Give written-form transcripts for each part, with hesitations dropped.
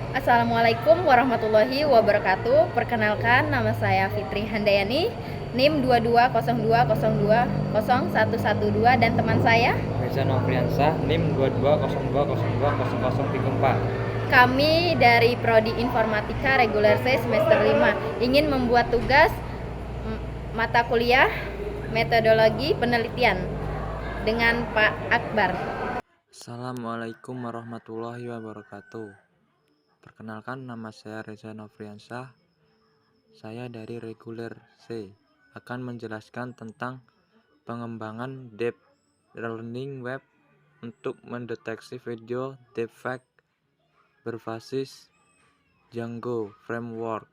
Assalamualaikum warahmatullahi wabarakatuh. Perkenalkan, nama saya Fitri Handayani, NIM 2202020112, dan teman saya Reza Nofriansah, NIM 2202020034. kami dari Prodi Informatika Reguler C semester 5 ingin membuat tugas mata kuliah metodologi penelitian dengan Pak Akbar. Assalamualaikum warahmatullahi wabarakatuh. Perkenalkan, nama saya Reza Nofriansah. Saya dari Reguler C akan menjelaskan tentang pengembangan Deep Learning Web untuk mendeteksi video deepfake berbasis Django Framework.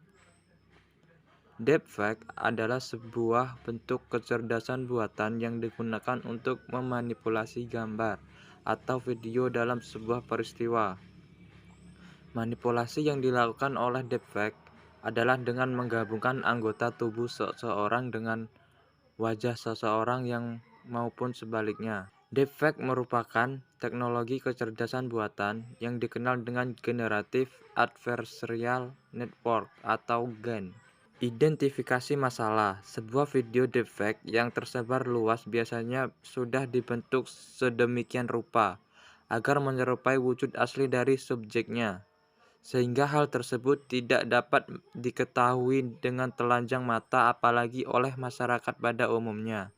Deepfake adalah sebuah bentuk kecerdasan buatan yang digunakan untuk memanipulasi gambar atau video dalam sebuah peristiwa. Manipulasi yang dilakukan oleh deepfake adalah dengan menggabungkan anggota tubuh seseorang dengan wajah seseorang yang maupun sebaliknya. Deepfake merupakan teknologi kecerdasan buatan yang dikenal dengan Generative Adversarial Network atau GAN. Identifikasi masalah. Sebuah video deepfake yang tersebar luas biasanya sudah dibentuk sedemikian rupa agar menyerupai wujud asli dari subjeknya, sehingga hal tersebut tidak dapat diketahui dengan telanjang mata apalagi oleh masyarakat pada umumnya.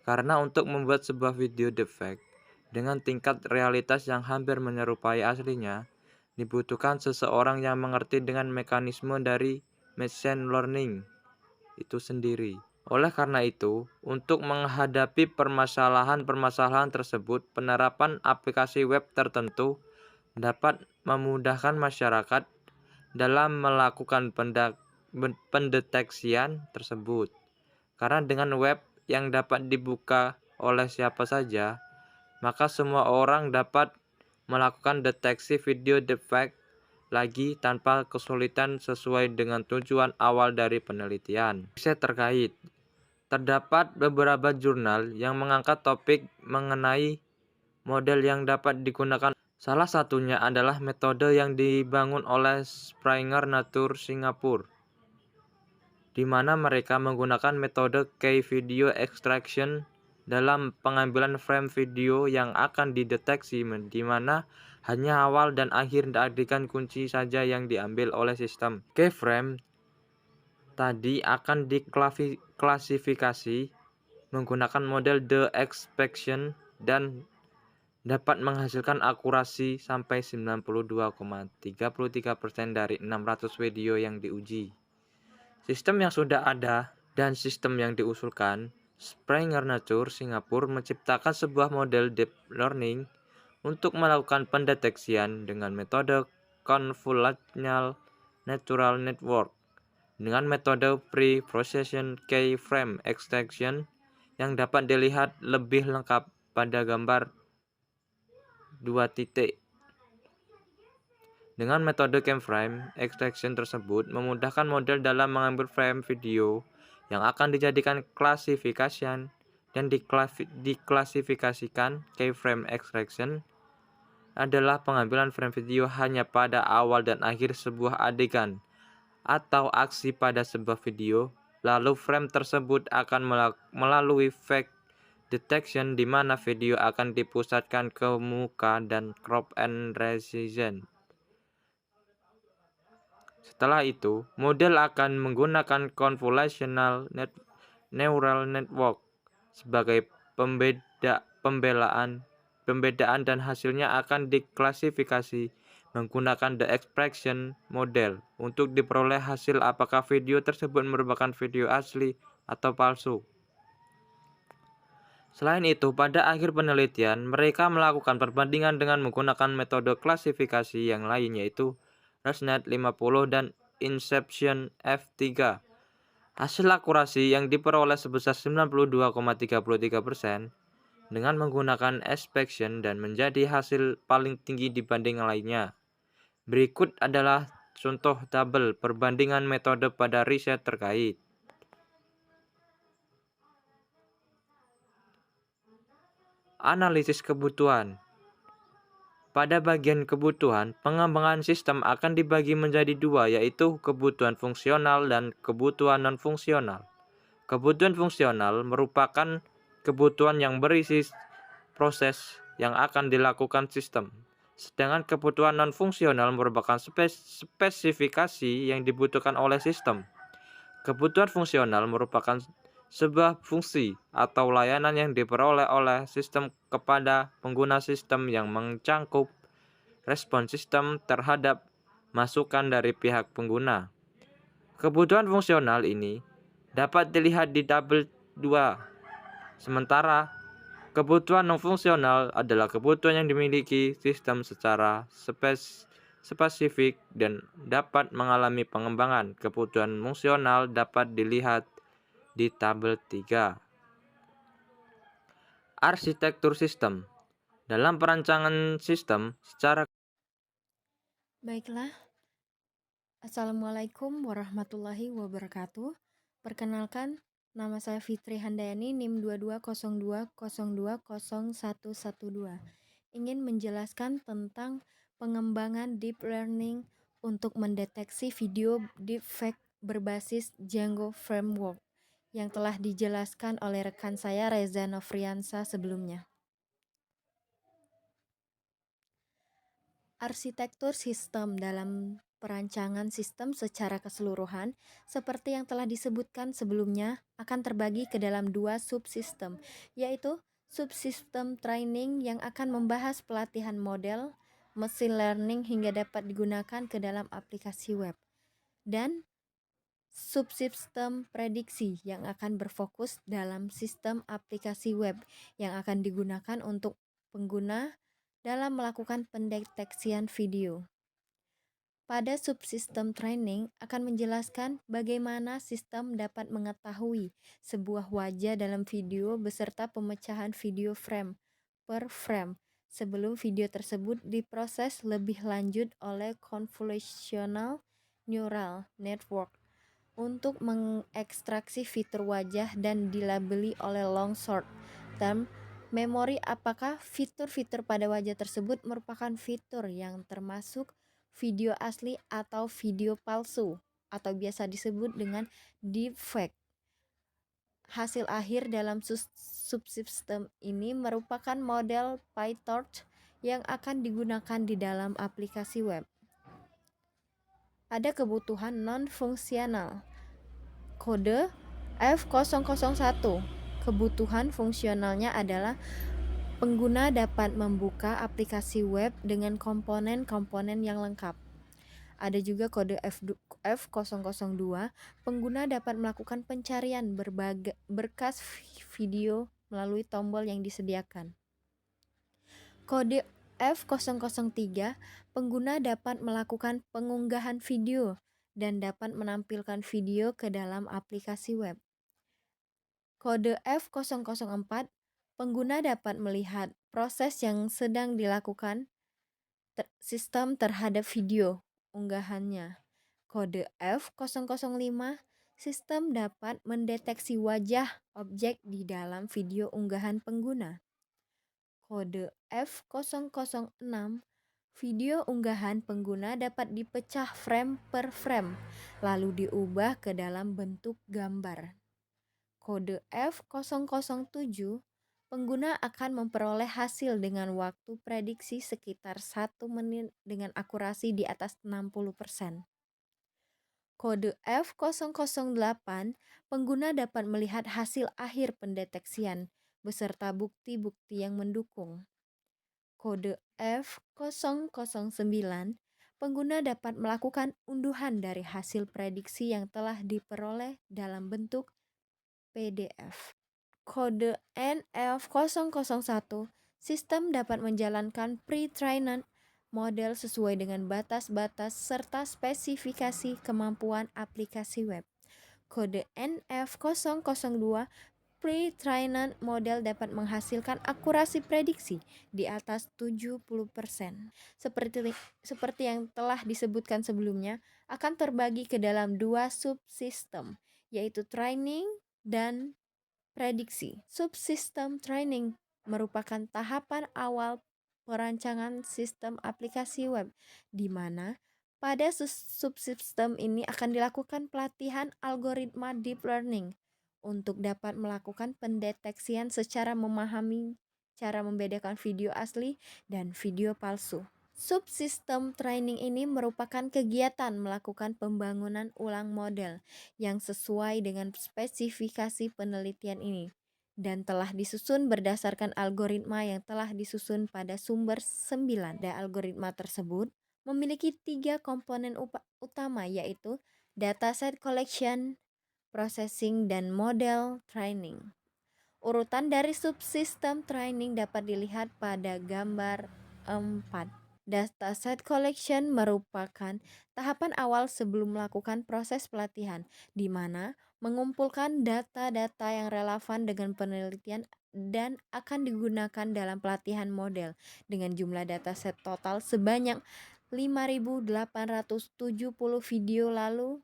Karena untuk membuat sebuah video deepfake dengan tingkat realitas yang hampir menyerupai aslinya, dibutuhkan seseorang yang mengerti dengan mekanisme dari machine learning itu sendiri. Oleh karena itu, untuk menghadapi permasalahan-permasalahan tersebut, penerapan aplikasi web tertentu dapat memudahkan masyarakat dalam melakukan pendeteksian tersebut. Karena dengan web yang dapat dibuka oleh siapa saja, maka semua orang dapat melakukan deteksi video deepfake lagi tanpa kesulitan sesuai dengan tujuan awal dari penelitian. Riset terkait. Terdapat beberapa jurnal yang mengangkat topik mengenai model yang dapat digunakan. Salah satunya adalah metode yang dibangun oleh Springer Nature Singapura, di mana mereka menggunakan metode Key Video Extraction dalam pengambilan frame video yang akan dideteksi, di mana hanya awal dan akhir adegan kunci saja yang diambil oleh sistem. Keyframe tadi akan diklasifikasi menggunakan model The Extraction dan dapat menghasilkan akurasi sampai 92,33% dari 600 video yang diuji. Sistem yang sudah ada dan sistem yang diusulkan, Springer Nature Singapura menciptakan sebuah model deep learning untuk melakukan pendeteksian dengan metode Convolutional Neural Network dengan metode Pre-Processing Keyframe Extraction yang dapat dilihat lebih lengkap pada gambar 2 titik. Dengan metode keyframe extraction tersebut memudahkan model dalam mengambil frame video yang akan dijadikan klasifikasian dan diklasifikasikan. Keyframe extraction adalah pengambilan frame video hanya pada awal dan akhir sebuah adegan atau aksi pada sebuah video, lalu frame tersebut akan melalui fake detection di mana video akan dipusatkan ke muka dan crop and resize. Setelah itu, model akan menggunakan convolutional neural network sebagai pembedaan dan hasilnya akan diklasifikasi menggunakan the extraction model untuk diperoleh hasil apakah video tersebut merupakan video asli atau palsu. Selain itu, pada akhir penelitian, mereka melakukan perbandingan dengan menggunakan metode klasifikasi yang lain yaitu ResNet 50 dan Inception F3. Hasil akurasi yang diperoleh sebesar 92,33% dengan menggunakan inspection dan menjadi hasil paling tinggi dibanding yang lainnya. Berikut adalah contoh tabel perbandingan metode pada riset terkait. Analisis kebutuhan. Pada bagian kebutuhan, pengembangan sistem akan dibagi menjadi dua, yaitu kebutuhan fungsional dan kebutuhan non-fungsional. Kebutuhan fungsional merupakan kebutuhan yang berisi proses yang akan dilakukan sistem. Sedangkan kebutuhan non-fungsional merupakan spesifikasi yang dibutuhkan oleh sistem. Kebutuhan fungsional merupakan sebuah fungsi atau layanan yang diperoleh oleh sistem kepada pengguna sistem yang mencangkup respon sistem terhadap masukan dari pihak pengguna. Kebutuhan fungsional ini dapat dilihat di tabel 2. Sementara kebutuhan non-fungsional adalah kebutuhan yang dimiliki sistem secara spesifik dan dapat mengalami pengembangan. Kebutuhan fungsional dapat dilihat di tabel 3. Arsitektur sistem. Dalam perancangan sistem secara Baiklah, Assalamualaikum warahmatullahi wabarakatuh. Perkenalkan, nama saya Fitri Handayani, NIM 2202020112. Ingin menjelaskan tentang pengembangan deep learning untuk mendeteksi video deepfake berbasis Django Framework yang telah dijelaskan oleh rekan saya Reza Nofriansa sebelumnya. Arsitektur sistem dalam perancangan sistem secara keseluruhan, seperti yang telah disebutkan sebelumnya, akan terbagi ke dalam dua subsistem, yaitu subsistem training yang akan membahas pelatihan model, machine learning hingga dapat digunakan ke dalam aplikasi web, dan subsistem prediksi yang akan berfokus dalam sistem aplikasi web yang akan digunakan untuk pengguna dalam melakukan pendeteksian video. Pada subsistem training akan menjelaskan bagaimana sistem dapat mengetahui sebuah wajah dalam video beserta pemecahan video frame per frame sebelum video tersebut diproses lebih lanjut oleh convolutional neural network untuk mengekstraksi fitur wajah dan dilabeli oleh long short term memory apakah fitur-fitur pada wajah tersebut merupakan fitur yang termasuk video asli atau video palsu atau biasa disebut dengan deepfake. Hasil akhir dalam subsistem ini merupakan model PyTorch yang akan digunakan di dalam aplikasi web. Ada kebutuhan non-fungsional. Kode F001. Kebutuhan fungsionalnya adalah pengguna dapat membuka aplikasi web dengan komponen-komponen yang lengkap. Ada juga kode F002. Pengguna dapat melakukan pencarian berkas video melalui tombol yang disediakan. Kode F003. Pengguna dapat melakukan pengunggahan video dan dapat menampilkan video ke dalam aplikasi web. Kode F004. Pengguna dapat melihat proses yang sedang dilakukan sistem terhadap video unggahannya. Kode F005. Sistem dapat mendeteksi wajah objek di dalam video unggahan pengguna. Kode F006. Video unggahan pengguna dapat dipecah frame per frame, lalu diubah ke dalam bentuk gambar. Kode F007. Pengguna akan memperoleh hasil dengan waktu prediksi sekitar 1 menit dengan akurasi di atas 60%. Kode F008. Pengguna dapat melihat hasil akhir pendeteksian beserta bukti-bukti yang mendukung. Kode F009. Pengguna dapat melakukan unduhan dari hasil prediksi yang telah diperoleh dalam bentuk PDF. Kode NF001. Sistem dapat menjalankan pre-trained model sesuai dengan batas-batas serta spesifikasi kemampuan aplikasi web. Kode NF002. Pre-trained model dapat menghasilkan akurasi prediksi di atas 70%. Seperti yang telah disebutkan sebelumnya, akan terbagi ke dalam dua subsistem, yaitu training dan prediksi. Subsistem training merupakan tahapan awal perancangan sistem aplikasi web, di mana pada subsistem ini akan dilakukan pelatihan algoritma deep learning untuk dapat melakukan pendeteksian secara memahami cara membedakan video asli dan video palsu. Subsistem training ini merupakan kegiatan melakukan pembangunan ulang model yang sesuai dengan spesifikasi penelitian ini dan telah disusun berdasarkan algoritma yang telah disusun pada sumber 9. Dan algoritma tersebut memiliki 3 komponen utama, yaitu dataset collection, processing, dan model training. Urutan dari subsistem training dapat dilihat pada gambar 4. Dataset collection merupakan tahapan awal sebelum melakukan proses pelatihan, di mana mengumpulkan data-data yang relevan dengan penelitian dan akan digunakan dalam pelatihan model dengan jumlah dataset total sebanyak 5.870 video. Lalu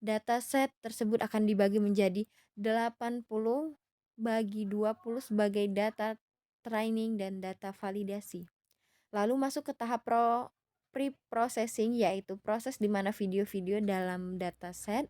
dataset tersebut akan dibagi menjadi 80 bagi 20 sebagai data training dan data validasi. Lalu masuk ke tahap pre-processing, yaitu proses di mana video-video dalam dataset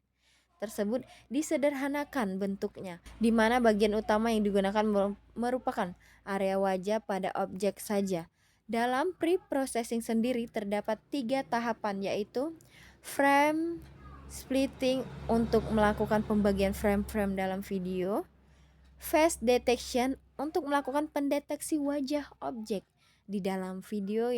tersebut disederhanakan bentuknya, di mana bagian utama yang digunakan merupakan area wajah pada objek saja. Dalam pre-processing sendiri terdapat 3 tahapan, yaitu frame splitting untuk melakukan pembagian frame-frame dalam video, face detection untuk melakukan pendeteksi wajah objek di dalam video,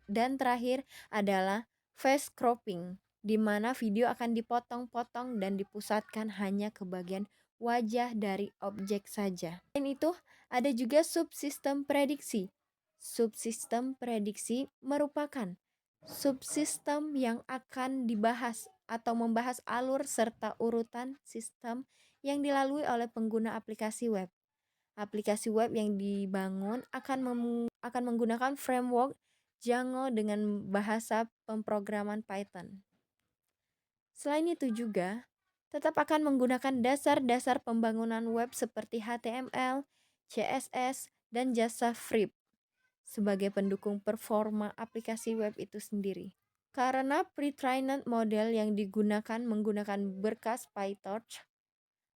dan terakhir adalah face cropping, di mana video akan dipotong-potong dan dipusatkan hanya ke bagian wajah dari objek saja. Selain itu, ada juga subsistem prediksi. Subsistem prediksi merupakan subsistem yang akan dibahas atau membahas alur serta urutan sistem yang dilalui oleh pengguna aplikasi web. Aplikasi web yang dibangun akan menggunakan framework Django dengan bahasa pemrograman Python. Selain itu juga tetap akan menggunakan dasar-dasar pembangunan web seperti HTML, CSS, dan JavaScript sebagai pendukung performa aplikasi web itu sendiri. Karena pre-trained model yang digunakan menggunakan berkas PyTorch,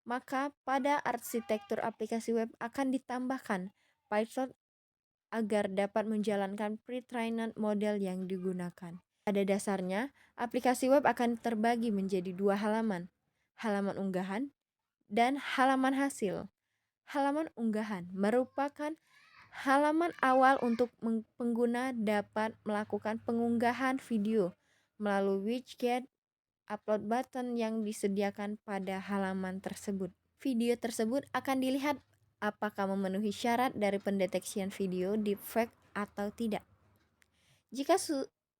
maka pada arsitektur aplikasi web akan ditambahkan Python agar dapat menjalankan pre-trained model yang digunakan. Pada dasarnya, aplikasi web akan terbagi menjadi 2 halaman, halaman unggahan dan halaman hasil. Halaman unggahan merupakan halaman awal untuk pengguna dapat melakukan pengunggahan video melalui widget upload button yang disediakan pada halaman tersebut. Video tersebut akan dilihat apakah memenuhi syarat dari pendeteksian video deepfake atau tidak. Jika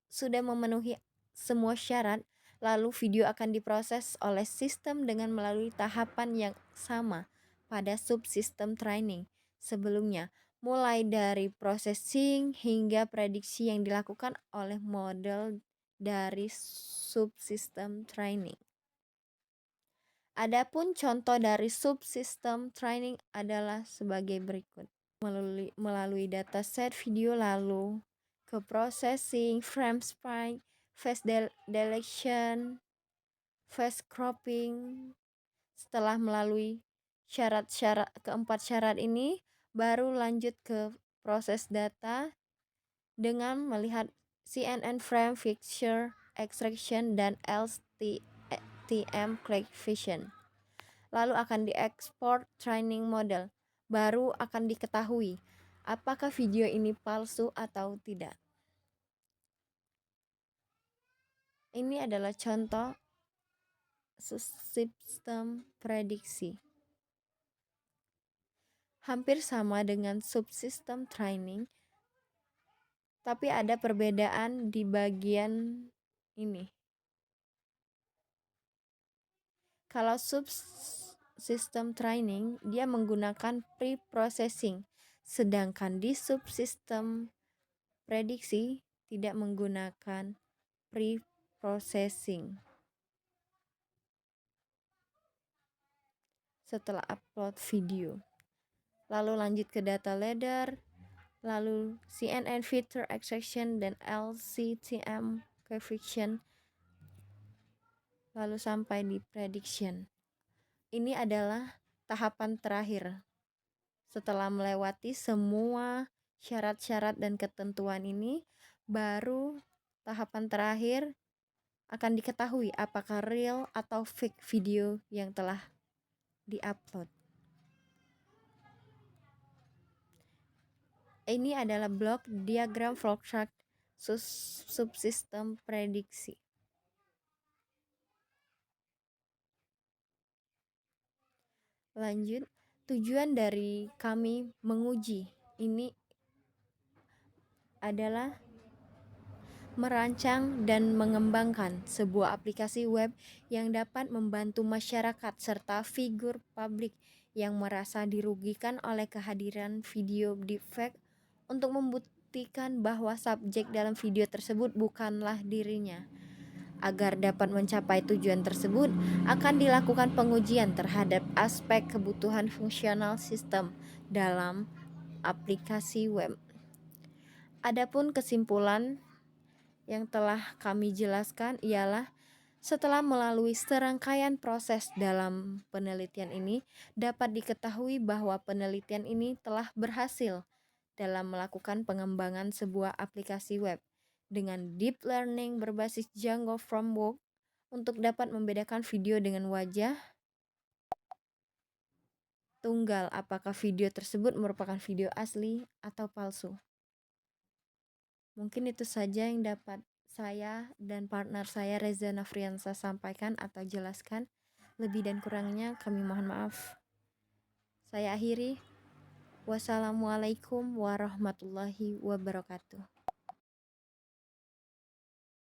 sudah memenuhi semua syarat, lalu video akan diproses oleh sistem dengan melalui tahapan yang sama pada subsistem training sebelumnya, mulai dari processing hingga prediksi yang dilakukan oleh model dari subsistem training. Adapun contoh dari subsistem training adalah sebagai berikut. Melalui dataset video, lalu ke processing, frame spike, face deletion, face cropping. Setelah melalui keempat syarat ini, baru lanjut ke proses data dengan melihat CNN frame picture extraction dan LSTM classification. Lalu akan diekspor training model. Baru akan diketahui apakah video ini palsu atau tidak. Ini adalah contoh subsistem prediksi. Hampir sama dengan subsistem training, tapi ada perbedaan di bagian ini. Kalau subsistem training, dia menggunakan pre-processing, sedangkan di subsistem prediksi tidak menggunakan pre-processing. Setelah upload video, lalu lanjut ke data ladder, lalu CNN feature extraction dan LCTM coefficient, lalu sampai di prediction. Ini adalah tahapan terakhir. Setelah melewati semua syarat-syarat dan ketentuan ini, baru tahapan terakhir akan diketahui apakah real atau fake video yang telah diupload. Ini adalah blok diagram flowchart subsistem prediksi. Lanjut, tujuan dari kami menguji ini adalah merancang dan mengembangkan sebuah aplikasi web yang dapat membantu masyarakat serta figur publik yang merasa dirugikan oleh kehadiran video deepfake untuk membuktikan bahwa subjek dalam video tersebut bukanlah dirinya. Agar dapat mencapai tujuan tersebut, akan dilakukan pengujian terhadap aspek kebutuhan fungsional sistem dalam aplikasi web. Adapun kesimpulan yang telah kami jelaskan ialah setelah melalui serangkaian proses dalam penelitian ini, dapat diketahui bahwa penelitian ini telah berhasil dalam melakukan pengembangan sebuah aplikasi web dengan deep learning berbasis Django Framework untuk dapat membedakan video dengan wajah tunggal apakah video tersebut merupakan video asli atau palsu. Mungkin itu saja yang dapat saya dan partner saya Reza Nafriansa sampaikan atau jelaskan. Lebih dan kurangnya kami mohon maaf. Saya akhiri. Wassalamualaikum warahmatullahi wabarakatuh.